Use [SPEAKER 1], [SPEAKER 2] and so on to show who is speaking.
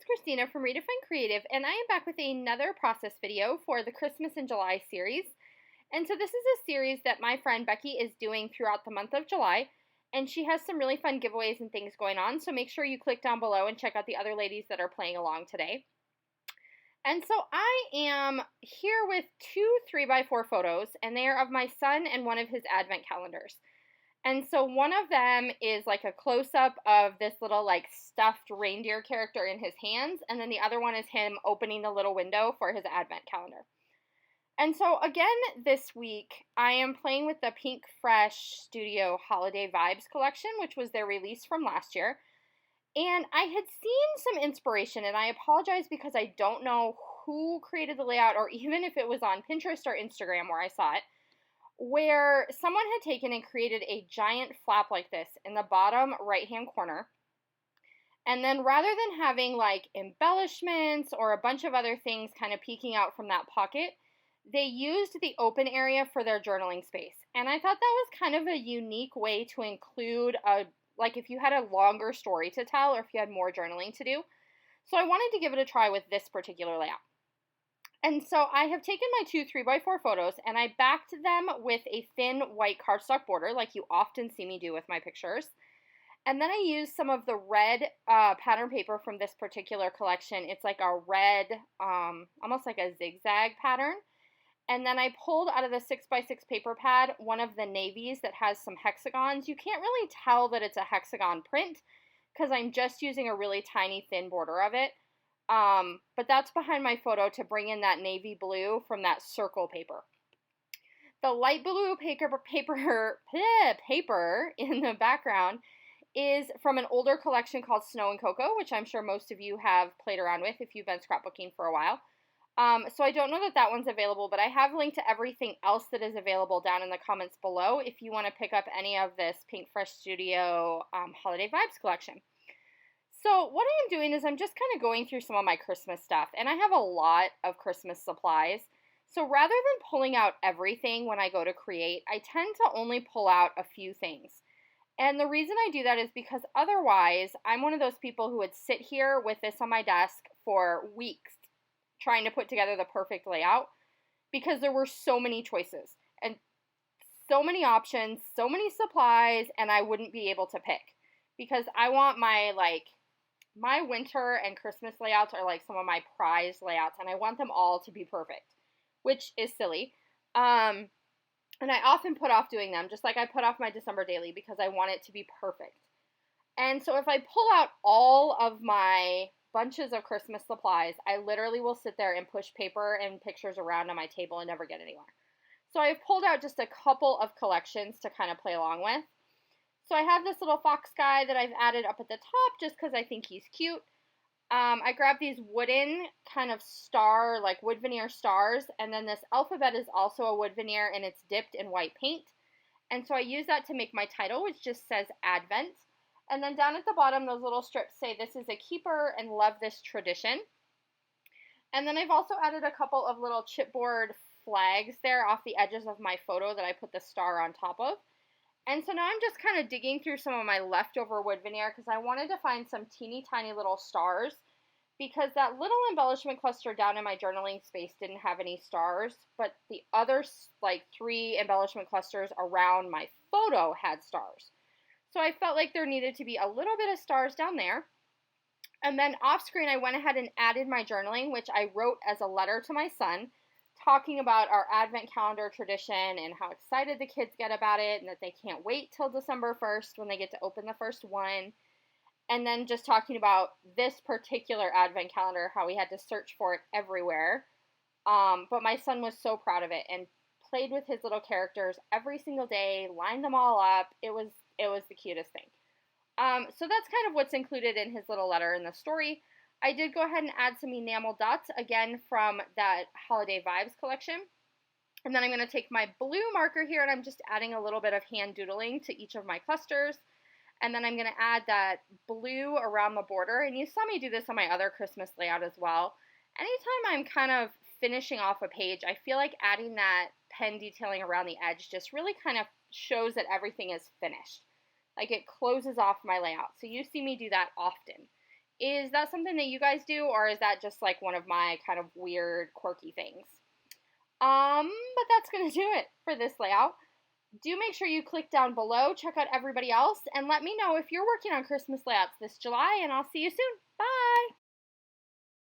[SPEAKER 1] it's Christina from Redefine Creative, and I am back with another process video for the Christmas in July series. And so this is a series that my friend Becky is doing throughout the month of July, and she has some really fun giveaways and things going on, so make sure you click down below and check out the other ladies that are playing along today. And so I am here with two 3x4 photos, and they are of my son and one of his advent calendars. And so one of them is like a close-up of this little like stuffed reindeer character in his hands, and then the other one is him opening the little window for his advent calendar. And so again this week, I am playing with the Pink Fresh Studio Holiday Vibes collection, which was their release from last year. And I had seen some inspiration, and I apologize because I don't know who created the layout or even if it was on Pinterest or Instagram where I saw it, where someone had taken and created a giant flap like this in the bottom right-hand corner. And then rather than having like embellishments or a bunch of other things kind of peeking out from that pocket, they used the open area for their journaling space. And I thought that was kind of a unique way to include like if you had a longer story to tell or if you had more journaling to do. So I wanted to give it a try with this particular layout. And so I have taken my two 3x4 photos and I backed them with a thin white cardstock border like you often see me do with my pictures. And then I used some of the red pattern paper from this particular collection. It's like a red, almost like a zigzag pattern. And then I pulled out of the 6x6 paper pad one of the navies that has some hexagons. You can't really tell that it's a hexagon print because I'm just using a really tiny thin border of it. But that's behind my photo to bring in that navy blue from that circle paper. The light blue paper in the background is from an older collection called Snow and Cocoa, which I'm sure most of you have played around with if you've been scrapbooking for a while. So I don't know that one's available, but I have linked to everything else that is available down in the comments below if you want to pick up any of this Pink Fresh Studio Holiday Vibes collection. So what I am doing is I'm just kind of going through some of my Christmas stuff, and I have a lot of Christmas supplies. So rather than pulling out everything when I go to create, I tend to only pull out a few things. And the reason I do that is because otherwise I'm one of those people who would sit here with this on my desk for weeks trying to put together the perfect layout because there were so many choices and so many options, so many supplies, and I wouldn't be able to pick because I want my winter and Christmas layouts are like some of my prized layouts, and I want them all to be perfect, which is silly. And I often put off doing them, just like I put off my December daily because I want it to be perfect. And so if I pull out all of my bunches of Christmas supplies, I literally will sit there and push paper and pictures around on my table and never get anywhere. So I've pulled out just a couple of collections to kind of play along with. So I have this little fox guy that I've added up at the top just because I think he's cute. I grabbed these wooden kind of star, like wood veneer stars, and then this alphabet is also a wood veneer and it's dipped in white paint. And so I use that to make my title, which just says Advent. And then down at the bottom, those little strips say this is a keeper and love this tradition. And then I've also added a couple of little chipboard flags there off the edges of my photo that I put the star on top of. And so now I'm just kind of digging through some of my leftover wood veneer because I wanted to find some teeny tiny little stars because that little embellishment cluster down in my journaling space didn't have any stars, but the other like 3 embellishment clusters around my photo had stars. So I felt like there needed to be a little bit of stars down there. And then off screen I went ahead and added my journaling, which I wrote as a letter to my son, talking about our Advent calendar tradition and how excited the kids get about it and that they can't wait till December 1st when they get to open the first one. And then just talking about this particular Advent calendar, how we had to search for it everywhere. But my son was so proud of it and played with his little characters every single day, lined them all up. It was the cutest thing. So that's kind of what's included in his little letter in the story. I did go ahead and add some enamel dots, again, from that Holiday Vibes collection. And then I'm going to take my blue marker here, and I'm just adding a little bit of hand doodling to each of my clusters. And then I'm going to add that blue around the border. And you saw me do this on my other Christmas layout as well. Anytime I'm kind of finishing off a page, I feel like adding that pen detailing around the edge just really kind of shows that everything is finished. Like it closes off my layout. So you see me do that often. Is that something that you guys do, or is that just like one of my kind of weird, quirky things? But that's going to do it for this layout. Do make sure you click down below, check out everybody else, and let me know if you're working on Christmas layouts this July, and I'll see you soon. Bye!